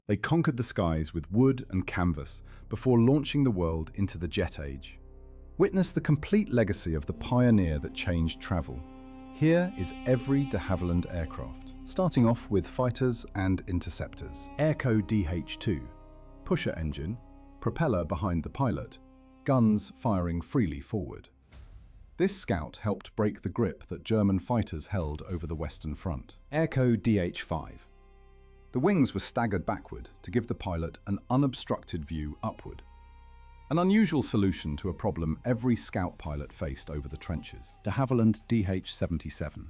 They conquered the skies with wood and canvas before launching the world into the jet age. Witness the complete legacy of the pioneer that changed travel. Here is every de Havilland aircraft, starting off with fighters and interceptors. Airco DH-2, pusher engine, propeller behind the pilot, guns firing freely forward. This scout helped break the grip that German fighters held over the Western Front. Airco DH-5. The wings were staggered backward to give the pilot an unobstructed view upward. An unusual solution to a problem every scout pilot faced over the trenches. De Havilland DH-77.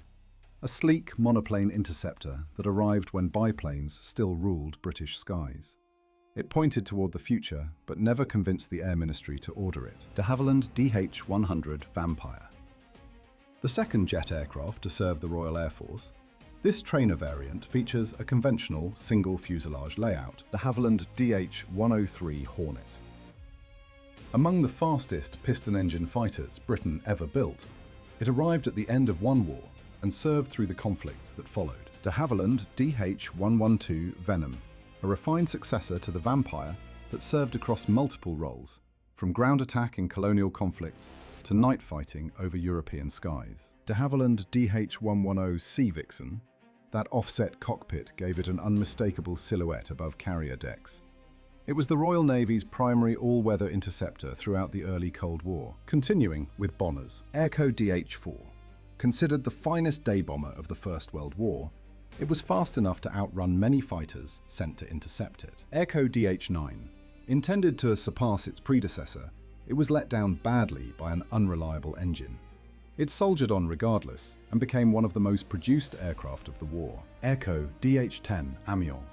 A sleek monoplane interceptor that arrived when biplanes still ruled British skies. It pointed toward the future, but never convinced the Air Ministry to order it. De Havilland DH-100 Vampire. The second jet aircraft to serve the Royal Air Force, this trainer variant features a conventional single fuselage layout, the Havilland DH-103 Hornet. Among the fastest piston-engine fighters Britain ever built, it arrived at the end of one war and served through the conflicts that followed. De Havilland DH-112 Venom, a refined successor to the Vampire that served across multiple roles, from ground attack in colonial conflicts to night fighting over European skies. De Havilland DH-110 Sea Vixen, that offset cockpit gave it an unmistakable silhouette above carrier decks. It was the Royal Navy's primary all-weather interceptor throughout the early Cold War. Continuing with bombers. Airco DH-4. Considered the finest day bomber of the First World War, it was fast enough to outrun many fighters sent to intercept it. Airco DH-9. Intended to surpass its predecessor, it was let down badly by an unreliable engine. It soldiered on regardless and became one of the most produced aircraft of the war. Airco DH-10 Amiens.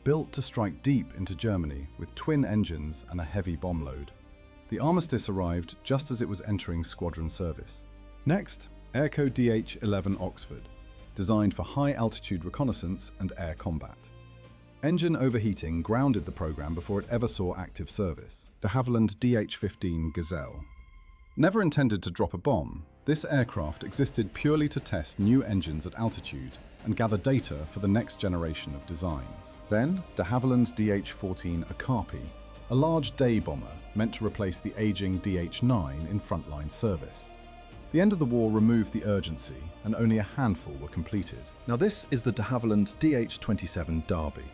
Built to strike deep into Germany with twin engines and a heavy bomb load. The armistice arrived just as it was entering squadron service. Next, Airco DH-11 Oxford, designed for high-altitude reconnaissance and air combat. Engine overheating grounded the program before it ever saw active service. De Havilland DH-15 Gazelle. Never intended to drop a bomb, this aircraft existed purely to test new engines at altitude and gather data for the next generation of designs. Then, de Havilland DH-14 Okapi, a large day bomber meant to replace the aging DH-9 in frontline service. The end of the war removed the urgency, and only a handful were completed. Now this is the de Havilland DH-27 Derby,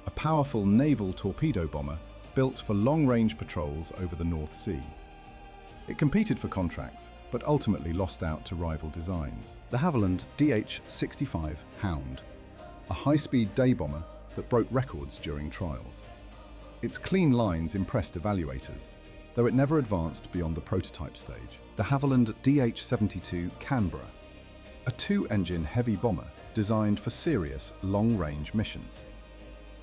a powerful naval torpedo bomber built for long-range patrols over the North Sea. It competed for contracts, but ultimately lost out to rival designs. The Havilland DH-65 Hound, a high-speed day bomber that broke records during trials. Its clean lines impressed evaluators, though it never advanced beyond the prototype stage. De Havilland DH-72 Canberra, a two-engine heavy bomber designed for serious, long-range missions.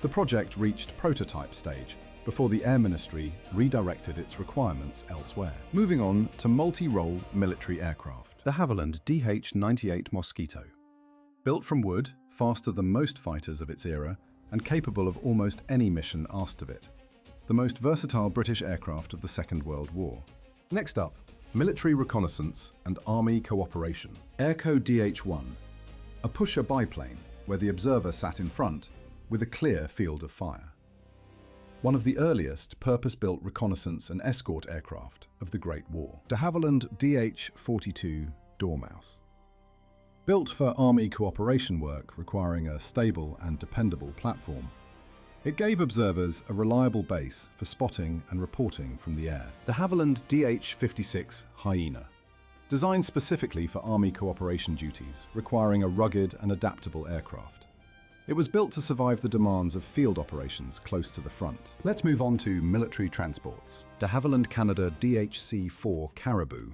The project reached prototype stage before the Air Ministry redirected its requirements elsewhere. Moving on to multi-role military aircraft. The Havilland DH-98 Mosquito. Built from wood, faster than most fighters of its era, and capable of almost any mission asked of it. The most versatile British aircraft of the Second World War. Next up, military reconnaissance and army cooperation. Airco DH-1, a pusher biplane where the observer sat in front with a clear field of fire. One of the earliest purpose-built reconnaissance and escort aircraft of the Great War. De Havilland DH-42 Dormouse. Built for army cooperation work requiring a stable and dependable platform, it gave observers a reliable base for spotting and reporting from the air. De Havilland DH-56 Hyena. Designed specifically for army cooperation duties, requiring a rugged and adaptable aircraft. It was built to survive the demands of field operations close to the front. Let's move on to military transports. De Havilland Canada DHC-4 Caribou.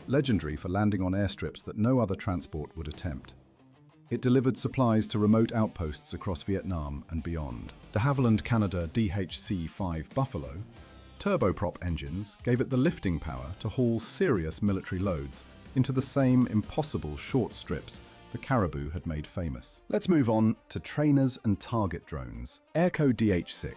Legendary for landing on airstrips that no other transport would attempt. It delivered supplies to remote outposts across Vietnam and beyond. De Havilland Canada DHC-5 Buffalo. Turboprop engines gave it the lifting power to haul serious military loads into the same impossible short strips the Caribou had made famous. Let's move on to trainers and target drones. Airco DH-6,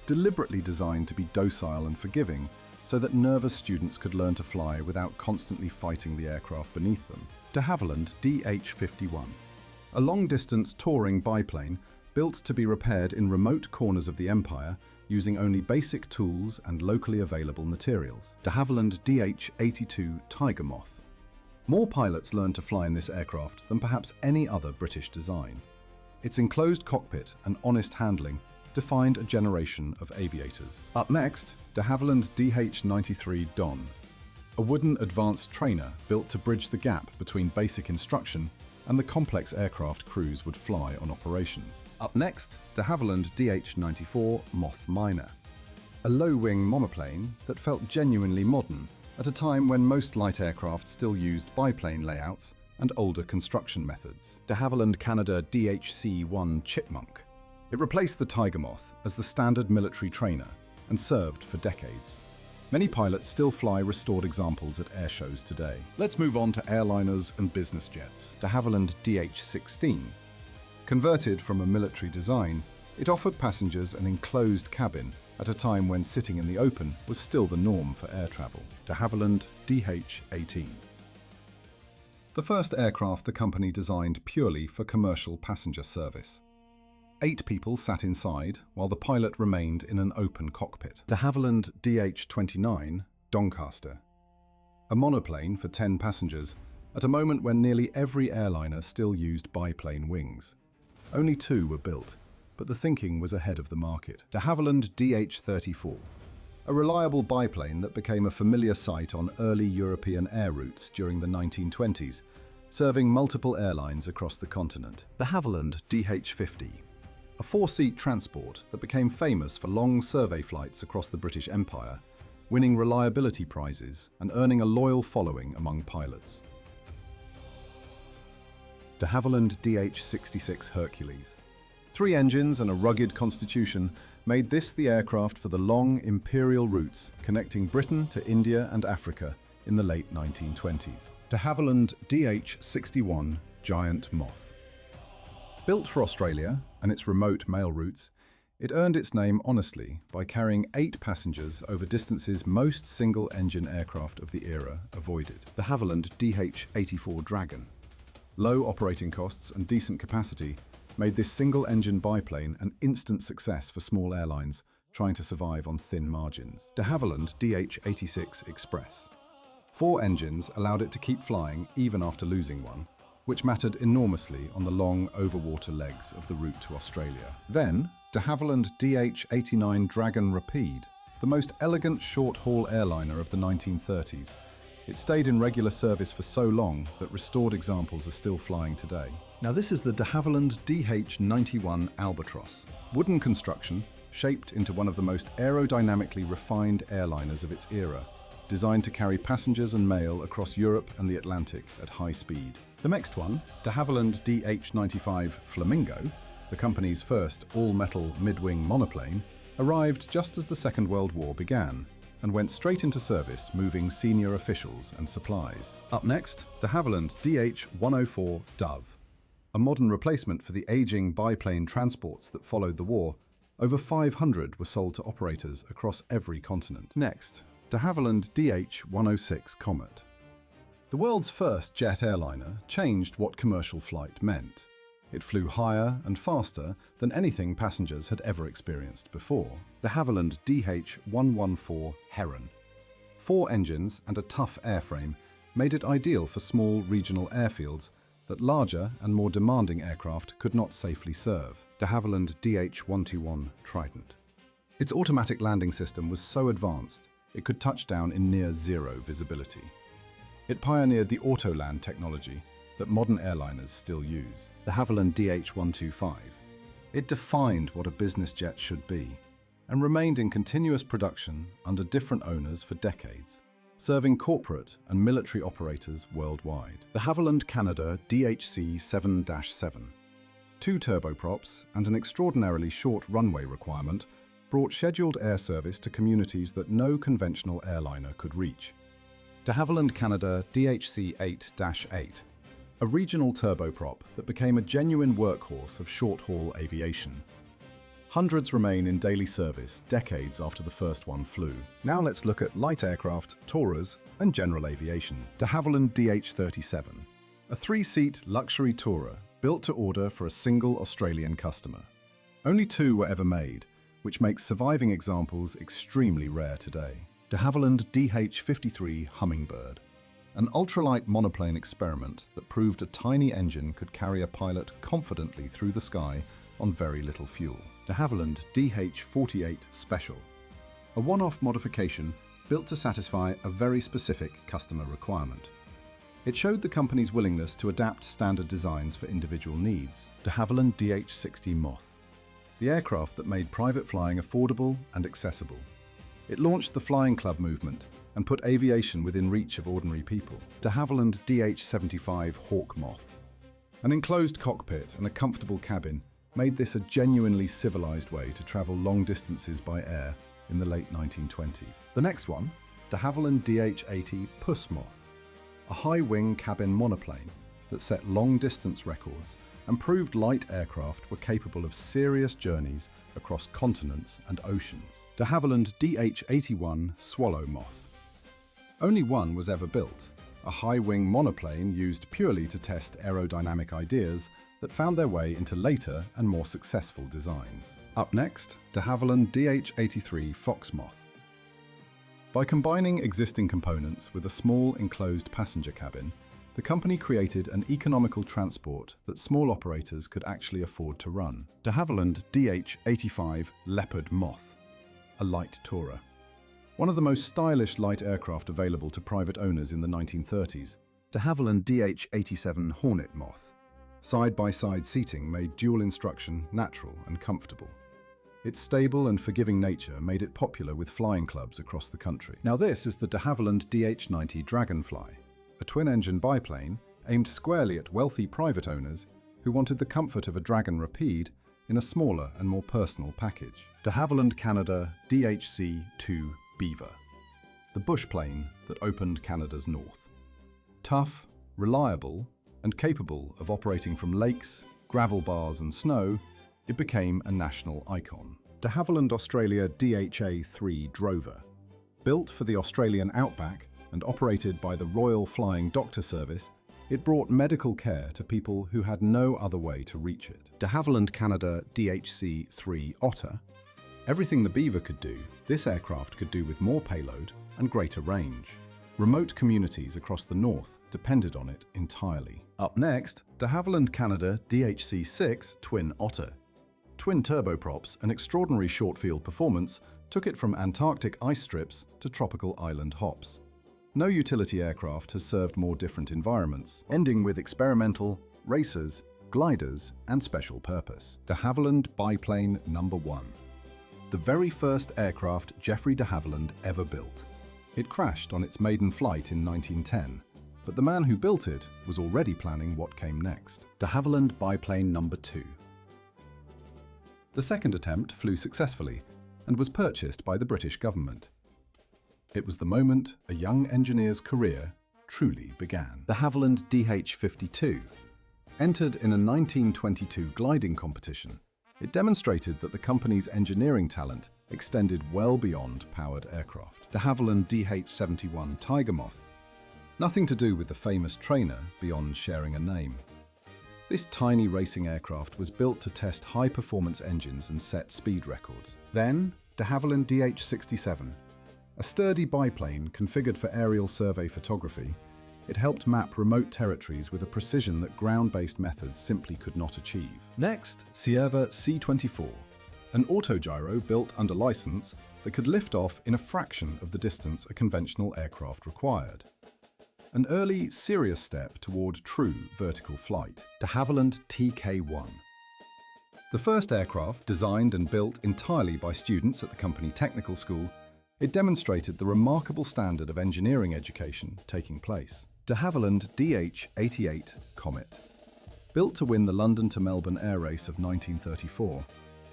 deliberately designed to be docile and forgiving so that nervous students could learn to fly without constantly fighting the aircraft beneath them. De Havilland DH-51, a long-distance touring biplane built to be repaired in remote corners of the Empire using only basic tools and locally available materials. De Havilland DH-82 Tiger Moth. More pilots learned to fly in this aircraft than perhaps any other British design. Its enclosed cockpit and honest handling defined a generation of aviators. Up next, de Havilland DH-93 Don, a wooden advanced trainer built to bridge the gap between basic instruction and the complex aircraft crews would fly on operations. Up next, de Havilland DH-94 Moth Miner, a low-wing monoplane that felt genuinely modern at a time when most light aircraft still used biplane layouts and older construction methods. De Havilland Canada DHC-1 Chipmunk. It replaced the Tiger Moth as the standard military trainer and served for decades. Many pilots still fly restored examples at air shows today. Let's move on to airliners and business jets. De Havilland DH-16. Converted from a military design, it offered passengers an enclosed cabin at a time when sitting in the open was still the norm for air travel. De Havilland DH-18. The first aircraft the company designed purely for commercial passenger service. 8 people sat inside, while the pilot remained in an open cockpit. De Havilland DH-29 Doncaster. A monoplane for 10 passengers, at a moment when nearly every airliner still used biplane wings. Only 2 were built, but the thinking was ahead of the market. De Havilland DH-34. A reliable biplane that became a familiar sight on early European air routes during the 1920s, serving multiple airlines across the continent. De Havilland DH-50. A 4-seat transport that became famous for long survey flights across the British Empire, winning reliability prizes and earning a loyal following among pilots. De Havilland DH-66 Hercules. 3 engines and a rugged constitution made this the aircraft for the long imperial routes connecting Britain to India and Africa in the late 1920s. De Havilland DH-61 Giant Moth. Built for Australia and its remote mail routes, it earned its name honestly by carrying 8 passengers over distances most single-engine aircraft of the era avoided. De Havilland DH-84 Dragon. Low operating costs and decent capacity made this single-engine biplane an instant success for small airlines trying to survive on thin margins. De Havilland DH-86 Express. 4 engines allowed it to keep flying even after losing one, which mattered enormously on the long overwater legs of the route to Australia. Then, de Havilland DH-89 Dragon Rapide, the most elegant short-haul airliner of the 1930s. It stayed in regular service for so long that restored examples are still flying today. Now this is the de Havilland DH-91 Albatross. Wooden construction, shaped into one of the most aerodynamically refined airliners of its era, designed to carry passengers and mail across Europe and the Atlantic at high speed. The next one, de Havilland DH-95 Flamingo, the company's first all-metal mid-wing monoplane, arrived just as the Second World War began and went straight into service, moving senior officials and supplies. Up next, de Havilland DH-104 Dove. A modern replacement for the aging biplane transports that followed the war, over 500 were sold to operators across every continent. Next, de Havilland DH-106 Comet. The world's first jet airliner changed what commercial flight meant. It flew higher and faster than anything passengers had ever experienced before. De Havilland DH-114 Heron. 4 engines and a tough airframe made it ideal for small regional airfields that larger and more demanding aircraft could not safely serve. De Havilland DH-121 Trident. Its automatic landing system was so advanced it could touch down in near zero visibility. It pioneered the auto-land technology that modern airliners still use. De Havilland DH-125. It defined what a business jet should be and remained in continuous production under different owners for decades, serving corporate and military operators worldwide. De Havilland Canada DHC-7-7. 2 turboprops and an extraordinarily short runway requirement brought scheduled air service to communities that no conventional airliner could reach. De Havilland Canada DHC-8-8. A regional turboprop that became a genuine workhorse of short-haul aviation. Hundreds remain in daily service decades after the first one flew. Now let's look at light aircraft, tourers, and general aviation. De Havilland DH-37, a 3-seat luxury tourer built to order for a single Australian customer. Only 2 were ever made, which makes surviving examples extremely rare today. De Havilland DH-53 Hummingbird, an ultralight monoplane experiment that proved a tiny engine could carry a pilot confidently through the sky on very little fuel. De Havilland DH-48 Special, a one-off modification built to satisfy a very specific customer requirement. It showed the company's willingness to adapt standard designs for individual needs. De Havilland DH-60 Moth, the aircraft that made private flying affordable and accessible. It launched the flying club movement and put aviation within reach of ordinary people. De Havilland DH-75 Hawk Moth, an enclosed cockpit and a comfortable cabin made this a genuinely civilized way to travel long distances by air in the late 1920s. The next one, de Havilland DH-80 Puss Moth, a high-wing cabin monoplane that set long-distance records and proved light aircraft were capable of serious journeys across continents and oceans. De Havilland DH-81 Swallow Moth. Only one was ever built, a high-wing monoplane used purely to test aerodynamic ideas that found their way into later and more successful designs. Up next, de Havilland DH-83 Fox Moth. By combining existing components with a small enclosed passenger cabin, the company created an economical transport that small operators could actually afford to run. De Havilland DH-85 Leopard Moth, a light tourer. One of the most stylish light aircraft available to private owners in the 1930s. De Havilland DH-87 Hornet Moth. Side-by-side seating made dual instruction natural and comfortable. Its stable and forgiving nature made it popular with flying clubs across the country. Now this is the de Havilland DH-90 Dragonfly, a twin-engine biplane aimed squarely at wealthy private owners who wanted the comfort of a Dragon Rapide in a smaller and more personal package. De Havilland Canada DHC-2 Beaver, the bush plane that opened Canada's north. Tough, reliable, and capable of operating from lakes, gravel bars and snow, it became a national icon. De Havilland Australia DHA-3 Drover, built for the Australian outback and operated by the Royal Flying Doctor Service, it brought medical care to people who had no other way to reach it. De Havilland Canada DHC-3 Otter. Everything the Beaver could do, this aircraft could do with more payload and greater range. Remote communities across the north depended on it entirely. Up next, de Havilland Canada DHC-6 Twin Otter. Twin turboprops and extraordinary short-field performance took it from Antarctic ice strips to tropical island hops. No utility aircraft has served more different environments, ending with experimental, racers, gliders, and special purpose. De Havilland Biplane No. 1. The very first aircraft Geoffrey de Havilland ever built. It crashed on its maiden flight in 1910, but the man who built it was already planning what came next. De Havilland Biplane No. 2. The second attempt flew successfully and was purchased by the British government. It was the moment a young engineer's career truly began. De Havilland DH-52. Entered in a 1922 gliding competition, it demonstrated that the company's engineering talent extended well beyond powered aircraft. De Havilland DH-71 Tiger Moth. Nothing to do with the famous trainer beyond sharing a name. This tiny racing aircraft was built to test high-performance engines and set speed records. Then, de Havilland DH-67. A sturdy biplane configured for aerial survey photography, it helped map remote territories with a precision that ground-based methods simply could not achieve. Next, Cierva C-24. An autogyro built under license that could lift off in a fraction of the distance a conventional aircraft required. An early, serious step toward true vertical flight. De Havilland TK-1. The first aircraft, designed and built entirely by students at the company technical school, it demonstrated the remarkable standard of engineering education taking place. De Havilland DH-88 Comet. Built to win the London to Melbourne air race of 1934,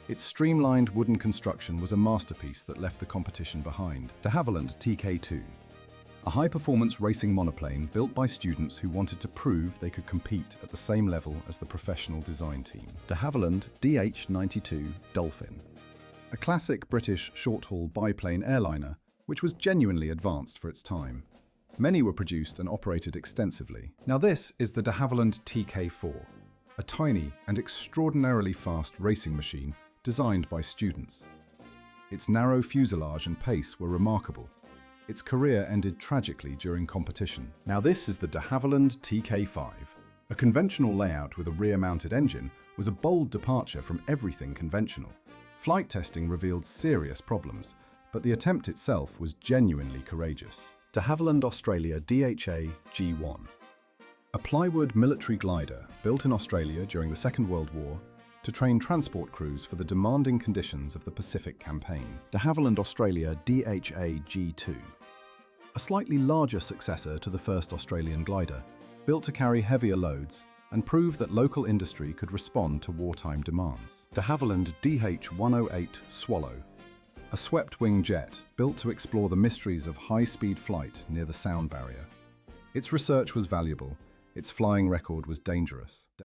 its streamlined wooden construction was a masterpiece that left the competition behind. De Havilland TK-2. A high-performance racing monoplane built by students who wanted to prove they could compete at the same level as the professional design teams. De Havilland DH-92 Dolphin. A classic British short-haul biplane airliner, which was genuinely advanced for its time. Many were produced and operated extensively. Now this is the de Havilland TK-4, a tiny and extraordinarily fast racing machine designed by students. Its narrow fuselage and pace were remarkable. Its career ended tragically during competition. Now this is the de Havilland TK5. A conventional layout with a rear-mounted engine was a bold departure from everything conventional. Flight testing revealed serious problems, but the attempt itself was genuinely courageous. De Havilland Australia DHA G1. A plywood military glider built in Australia during the Second World War to train transport crews for the demanding conditions of the Pacific Campaign. De Havilland Australia DHA G2. A slightly larger successor to the first Australian glider, built to carry heavier loads and prove that local industry could respond to wartime demands. De Havilland DH-108 Swallow. A swept-wing jet built to explore the mysteries of high-speed flight near the sound barrier. Its research was valuable, its flying record was dangerous.